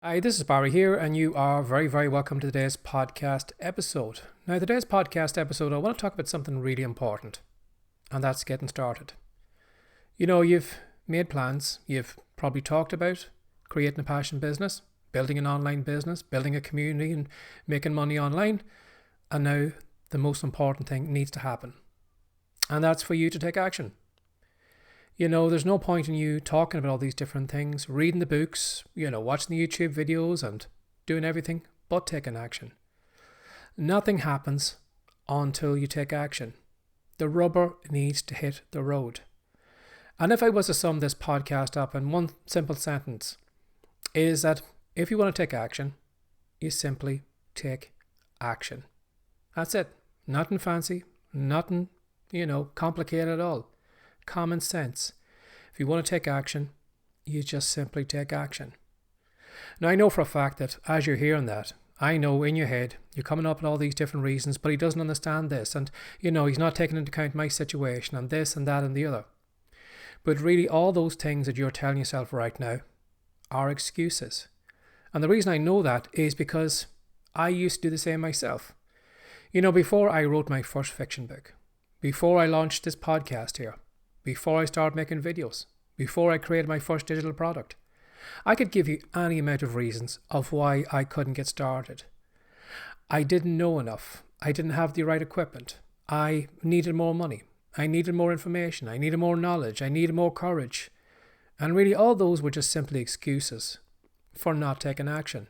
Hi, this is Barry here, and you are very, very welcome to today's podcast episode. Now, today's podcast episode, I want to talk about something really important, and that's getting started. You know, you've made plans, you've probably talked about creating a passion business, building an online business, building a community, and making money online, and now the most important thing needs to happen, and that's for you to take action. You know, there's no point in you talking about all these different things, reading the books, watching the YouTube videos and doing everything but taking action. Nothing happens until you take action. The rubber needs to hit the road. And if I was to sum this podcast up in one simple sentence, is that if you want to take action, you simply take action. That's it. Nothing fancy, nothing, complicated at all. Common sense. If you want to take action, you just simply take action. Now, I know for a fact that as you're hearing that, I know in your head you're coming up with all these different reasons, but he doesn't understand this, and he's not taking into account my situation and this and that and the other. But really, all those things that you're telling yourself right now are excuses. And the reason I know that is because I used to do the same myself. Before I wrote my first fiction book, before I launched this podcast here, before I started making videos, before I created my first digital product, I could give you any amount of reasons of why I couldn't get started. I didn't know enough. I didn't have the right equipment. I needed more money. I needed more information. I needed more knowledge. I needed more courage. And really, all those were just simply excuses for not taking action.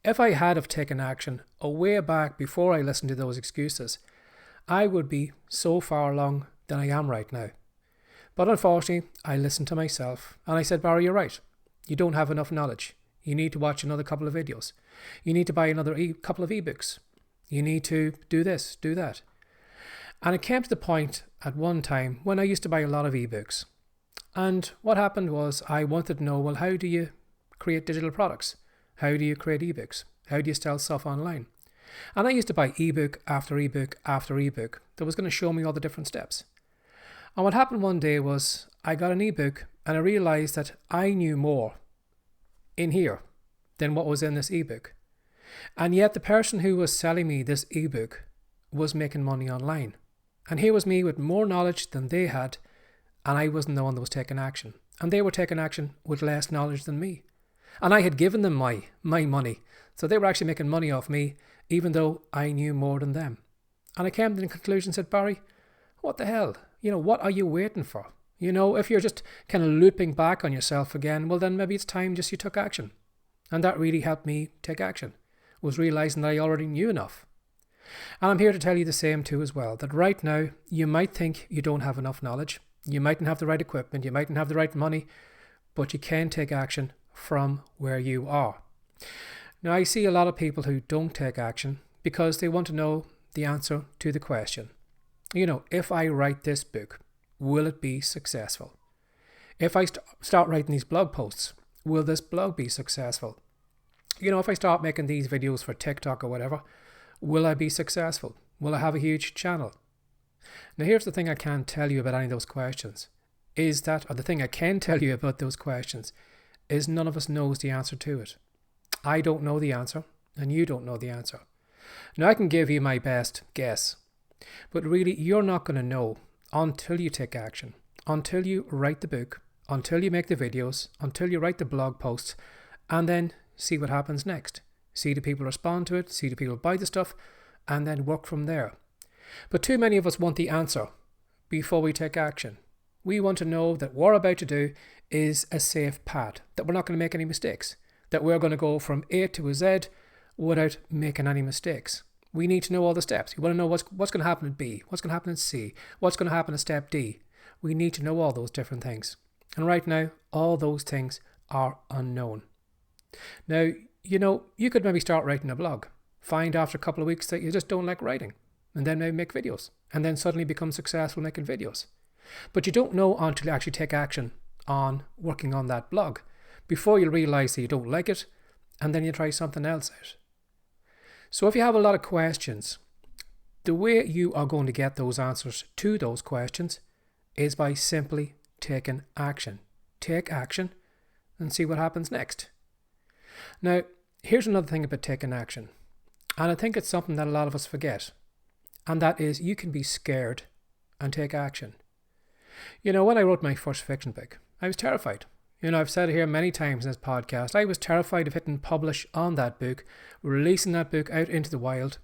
If I had have taken action a way back before I listened to those excuses, I would be so far along than I am right now. But unfortunately, I listened to myself and I said, Barry, you're right. You don't have enough knowledge. You need to watch another couple of videos. You need to buy another couple of ebooks. You need to do this, do that. And it came to the point at one time when I used to buy a lot of ebooks. And what happened was I wanted to know, well, how do you create digital products? How do you create ebooks? How do you sell stuff online? And I used to buy ebook after ebook after ebook that was going to show me all the different steps. And what happened one day was I got an ebook and I realized that I knew more in here than what was in this ebook. And yet the person who was selling me this ebook was making money online. And here was me with more knowledge than they had, and I wasn't the one that was taking action. And they were taking action with less knowledge than me. And I had given them my money. So they were actually making money off me, even though I knew more than them. And I came to the conclusion and said, Barry, what the hell? What are you waiting for? If you're just kind of looping back on yourself again, well, then maybe it's time just you took action. And that really helped me take action, was realizing that I already knew enough. And I'm here to tell you the same too as well, that right now you might think you don't have enough knowledge. You mightn't have the right equipment. You mightn't have the right money, but you can take action from where you are. Now, I see a lot of people who don't take action because they want to know the answer to the question. If I write this book, will it be successful? If I start writing these blog posts, will this blog be successful? If I start making these videos for TikTok or whatever, will I be successful? Will I have a huge channel? Now, here's the thing I can't tell you about any of those questions, or the thing I can tell you about those questions is none of us knows the answer to it. I don't know the answer, and you don't know the answer. Now, I can give you my best guess. But really, you're not going to know until you take action, until you write the book, until you make the videos, until you write the blog posts, and then see what happens next. See the people respond to it, see the people buy the stuff, and then work from there. But too many of us want the answer before we take action. We want to know that what we're about to do is a safe path, that we're not going to make any mistakes, that we're going to go from A to a Z without making any mistakes. We need to know all the steps. We want to know what's going to happen at B, what's going to happen at C, what's going to happen at step D. We need to know all those different things. And right now, all those things are unknown. Now, you could maybe start writing a blog. Find after a couple of weeks that you just don't like writing. And then maybe make videos. And then suddenly become successful making videos. But you don't know until you actually take action on working on that blog. Before you realize that you don't like it. And then you try something else out. So if you have a lot of questions, the way you are going to get those answers to those questions is by simply taking action. Take action and see what happens next. Now, here's another thing about taking action. And I think it's something that a lot of us forget. And that is you can be scared and take action. When I wrote my first fiction book, I was terrified. I've said it here many times in this podcast. I was terrified of hitting publish on that book, releasing that book out into the wild,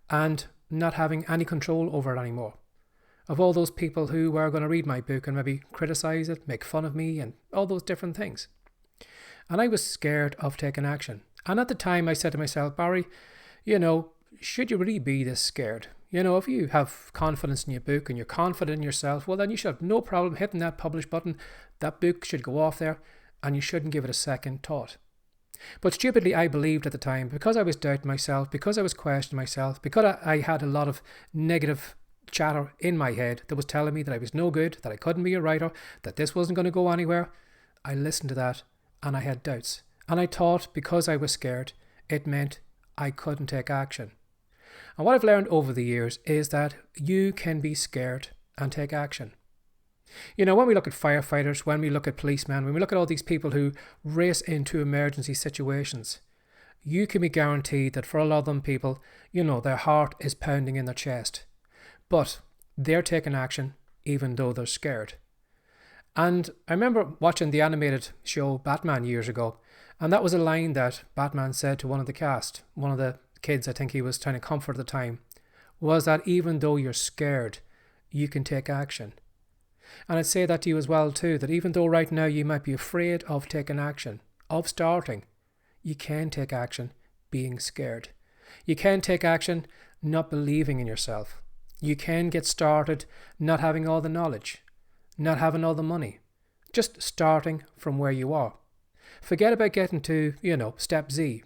and not having any control over it anymore. Of all those people who were going to read my book and maybe criticize it, make fun of me, and all those different things. And I was scared of taking action. And at the time I said to myself, Barry, should you really be this scared? If you have confidence in your book and you're confident in yourself, well, then you should have no problem hitting that publish button. That book should go off there and you shouldn't give it a second thought. But stupidly, I believed at the time, because I was doubting myself, because I was questioning myself, because I had a lot of negative chatter in my head that was telling me that I was no good, that I couldn't be a writer, that this wasn't going to go anywhere. I listened to that and I had doubts. And I thought because I was scared, it meant I couldn't take action. And what I've learned over the years is that you can be scared and take action. When we look at firefighters, when we look at policemen, when we look at all these people who race into emergency situations, you can be guaranteed that for a lot of them people, their heart is pounding in their chest. But they're taking action even though they're scared. And I remember watching the animated show Batman years ago, and that was a line that Batman said to one of the cast, one of the kids I think he was trying to comfort at the time, was that even though you're scared, you can take action. And I'd say that to you as well too, that even though right now you might be afraid of taking action, of starting, you can take action being scared. You can take action not believing in yourself. You can get started not having all the knowledge, not having all the money, just starting from where you are. Forget about getting to, step Z.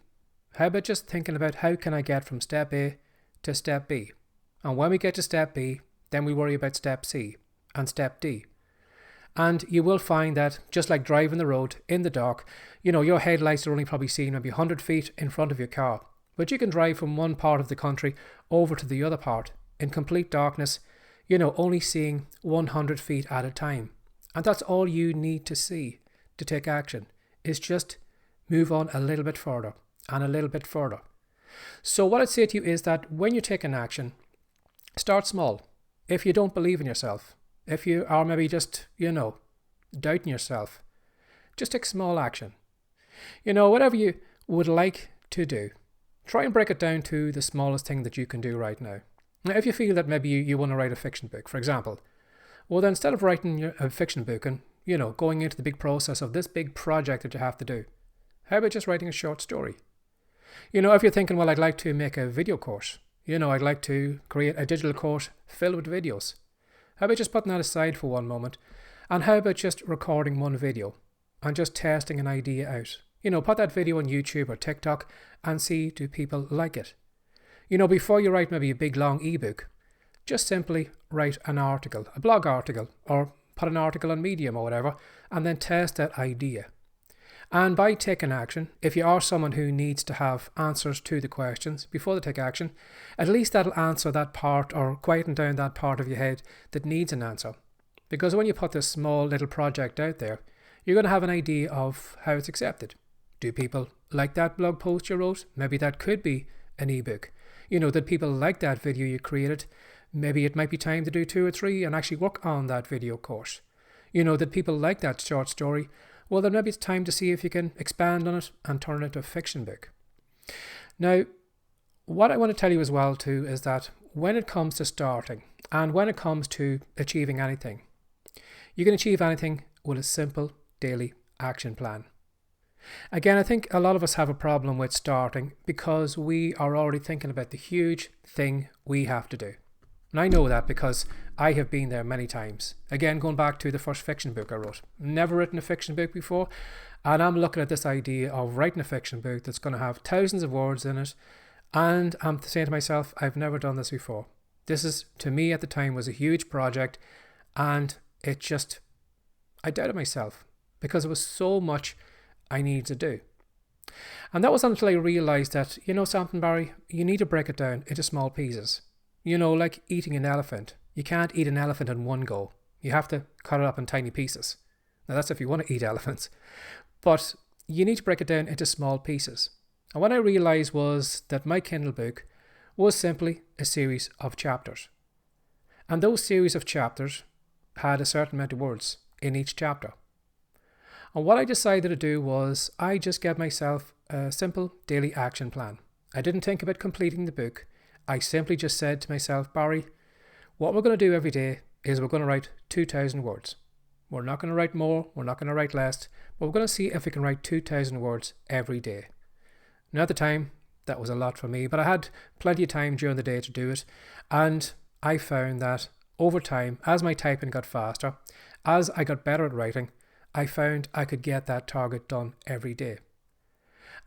How about just thinking about how can I get from step A to step B? And when we get to step B, then we worry about step C and step D. And you will find that just like driving the road in the dark, your headlights are only probably seen maybe 100 feet in front of your car. But you can drive from one part of the country over to the other part in complete darkness, only seeing 100 feet at a time. And that's all you need to see to take action, is just move on a little bit further and a little bit further. So what I'd say to you is that when you're taking action, start small. If you don't believe in yourself, if you are maybe just, doubting yourself, just take small action. Whatever you would like to do, try and break it down to the smallest thing that you can do right now. Now, if you feel that maybe you want to write a fiction book, for example, well then instead of writing a fiction book and, going into the big process of this big project that you have to do, how about just writing a short story? If you're thinking, well, I'd like to make a video course, I'd like to create a digital course filled with videos. How about just putting that aside for one moment? And how about just recording one video and just testing an idea out? Put that video on YouTube or TikTok and see, do people like it? Before you write maybe a big long ebook, just simply write an article, a blog article, or put an article on Medium or whatever, and then test that idea. And by taking action, if you are someone who needs to have answers to the questions before they take action, at least that'll answer that part or quieten down that part of your head that needs an answer. Because when you put this small little project out there, you're going to have an idea of how it's accepted. Do people like that blog post you wrote? Maybe that could be an ebook. Did people like that video you created? Maybe it might be time to do 2 or 3 and actually work on that video course. Did people like that short story? Well, then maybe it's time to see if you can expand on it and turn it into a fiction book. Now, what I want to tell you as well too is that when it comes to starting and when it comes to achieving anything, you can achieve anything with a simple daily action plan. Again, I think a lot of us have a problem with starting because we are already thinking about the huge thing we have to do. And I know that because I have been there many times. Again, going back to the first fiction book I wrote. Never written a fiction book before. And I'm looking at this idea of writing a fiction book that's going to have thousands of words in it. And I'm saying to myself, I've never done this before. This is, to me at the time, was a huge project. And I doubted myself because it was so much I needed to do. And that was until I realized that, something, Barry, you need to break it down into small pieces. Like eating an elephant. You can't eat an elephant in one go. You have to cut it up in tiny pieces. Now that's if you want to eat elephants. But you need to break it down into small pieces. And what I realized was that my Kindle book was simply a series of chapters. And those series of chapters had a certain amount of words in each chapter. And what I decided to do was I just gave myself a simple daily action plan. I didn't think about completing the book. I simply just said to myself, Barry, what we're going to do every day is we're going to write 2,000 words. We're not going to write more, we're not going to write less, but we're going to see if we can write 2,000 words every day. Now at the time, that was a lot for me, but I had plenty of time during the day to do it. And I found that over time, as my typing got faster, as I got better at writing, I found I could get that target done every day.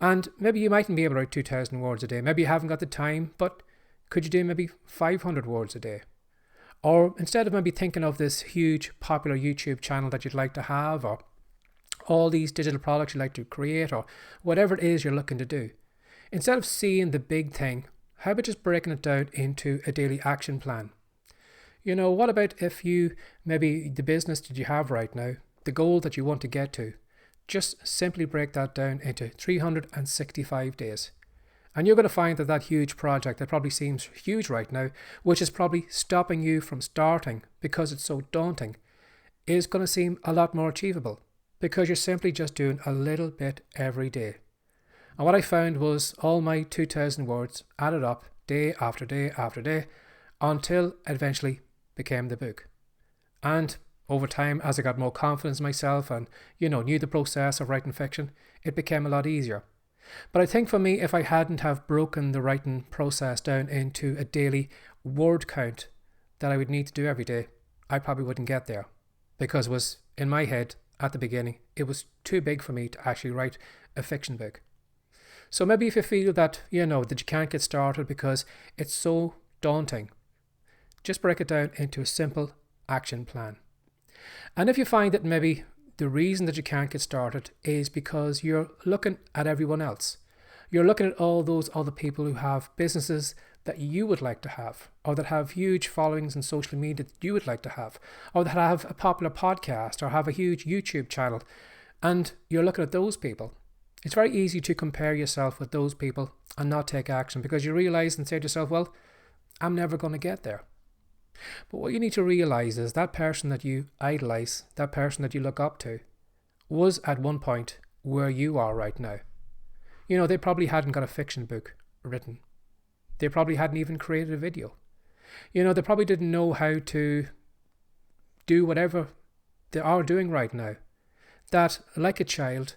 And maybe you mightn't be able to write 2,000 words a day. Maybe you haven't got the time, but could you do maybe 500 words a day? Or instead of maybe thinking of this huge popular YouTube channel that you'd like to have, or all these digital products you'd like to create, or whatever it is you're looking to do, instead of seeing the big thing, how about just breaking it down into a daily action plan? You know, what about if you, maybe the business that you have right now, the goal that you want to get to, just simply break that down into 365 days. And you're going to find that huge project that probably seems huge right now, which is probably stopping you from starting because it's so daunting, is going to seem a lot more achievable because you're simply just doing a little bit every day. And what I found was all my 2,000 words added up day after day after day until it eventually became the book. And over time, as I got more confidence in myself and, knew the process of writing fiction, it became a lot easier. But I think for me, if I hadn't have broken the writing process down into a daily word count that I would need to do every day, I probably wouldn't get there. Because it was, in my head, at the beginning, it was too big for me to actually write a fiction book. So maybe if you feel that, that you can't get started because it's so daunting, just break it down into a simple action plan. And if you find that maybe the reason that you can't get started is because you're looking at everyone else. You're looking at all those other people who have businesses that you would like to have, or that have huge followings on social media that you would like to have, or that have a popular podcast, or have a huge YouTube channel, and you're looking at those people. It's very easy to compare yourself with those people and not take action because you realize and say to yourself, well, I'm never going to get there. But what you need to realize is that person that you idolize, that person that you look up to, was at one point where you are right now. They probably hadn't got a fiction book written. They probably hadn't even created a video. They probably didn't know how to do whatever they are doing right now. That, like a child,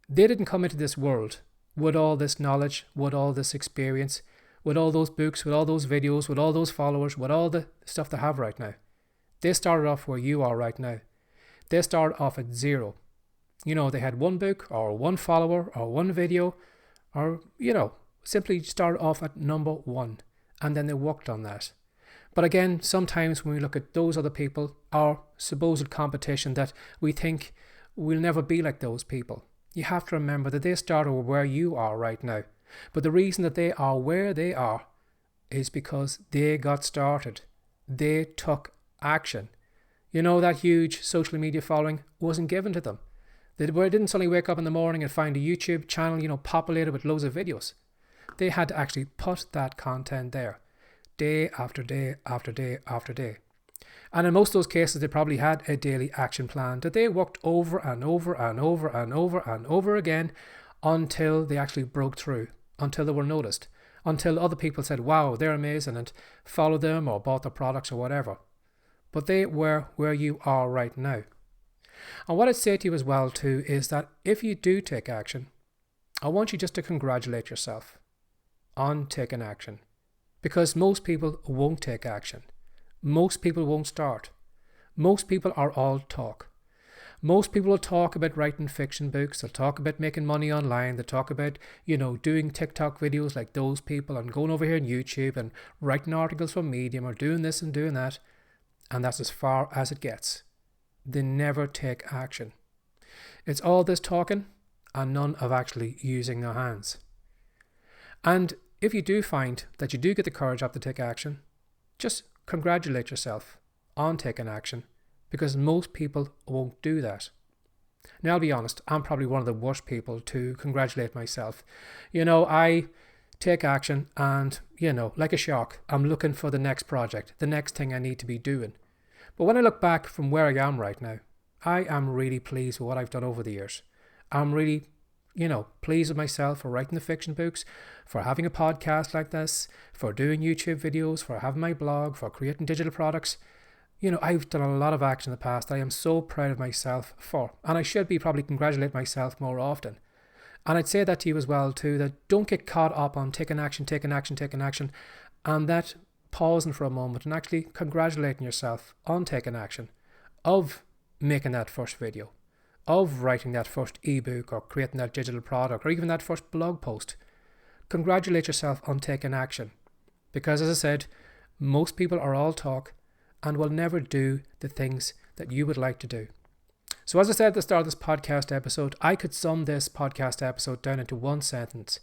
they didn't come into this world with all this knowledge, with all this experience, with all those books, with all those videos, with all those followers, with all the stuff they have right now. They started off where you are right now. They started off at zero. They had one book or one follower or one video or, simply started off at number one and then they worked on that. But again, sometimes when we look at those other people, our supposed competition, that we think we'll never be like those people. You have to remember that they started where you are right now. But the reason that they are where they are is because they got started. They took action. That huge social media following wasn't given to them. They didn't suddenly wake up in the morning and find a YouTube channel, populated with loads of videos. They had to actually put that content there, day after day after day after day. And in most of those cases, they probably had a daily action plan that they worked over and over and over and over and over again until they actually broke through, until they were noticed, until other people said, wow, they're amazing, and followed them or bought their products or whatever. But they were where you are right now. And what I'd say to you as well too is that if you do take action, I want you just to congratulate yourself on taking action. Because most people won't take action. Most people won't start. Most people are all talk. Most people will talk about writing fiction books. They'll talk about making money online. They'll talk about, doing TikTok videos like those people and going over here on YouTube and writing articles for Medium or doing this and doing that. And that's as far as it gets. They never take action. It's all this talking and none of actually using their hands. And if you do find that you do get the courage up to take action, just congratulate yourself on taking action, because most people won't do that. Now, I'll be honest, I'm probably one of the worst people to congratulate myself. I take action and, like a shark, I'm looking for the next project, the next thing I need to be doing. But when I look back from where I am right now, I am really pleased with what I've done over the years. I'm really, pleased with myself for writing the fiction books, for having a podcast like this, for doing YouTube videos, for having my blog, for creating digital products. I've done a lot of action in the past I am so proud of myself for. And I should be probably congratulate myself more often. And I'd say that to you as well too, that don't get caught up on taking action, and that pausing for a moment and actually congratulating yourself on taking action, of making that first video, of writing that first ebook or creating that digital product or even that first blog post. Congratulate yourself on taking action. Because as I said, most people are all talk and will never do the things that you would like to do. So as I said at the start of this podcast episode, I could sum this podcast episode down into one sentence,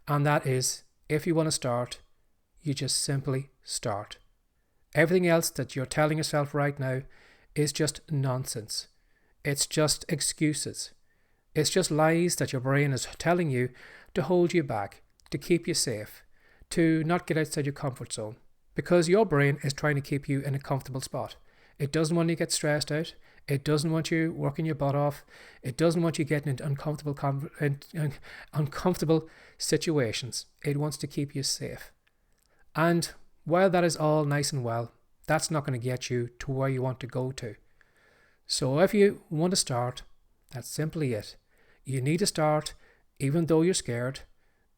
and that is, if you want to start, you just simply start. Everything else that you're telling yourself right now is just nonsense. It's just excuses. It's just lies that your brain is telling you to hold you back, to keep you safe, to not get outside your comfort zone. Because your brain is trying to keep you in a comfortable spot. It doesn't want you to get stressed out. It doesn't want you working your butt off. It doesn't want you getting into uncomfortable situations. It wants to keep you safe. And while that is all nice and well, that's not going to get you to where you want to go to. So if you want to start, that's simply it. You need to start even though you're scared,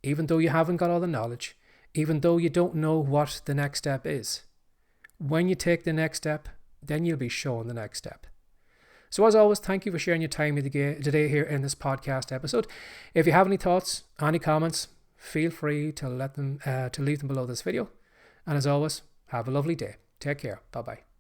even though you haven't got all the knowledge, even though you don't know what the next step is. When you take the next step, then you'll be shown the next step. So as always, thank you for sharing your time with me today here in this podcast episode. If you have any thoughts, any comments, feel free to leave them below this video. And as always, have a lovely day. Take care. Bye-bye.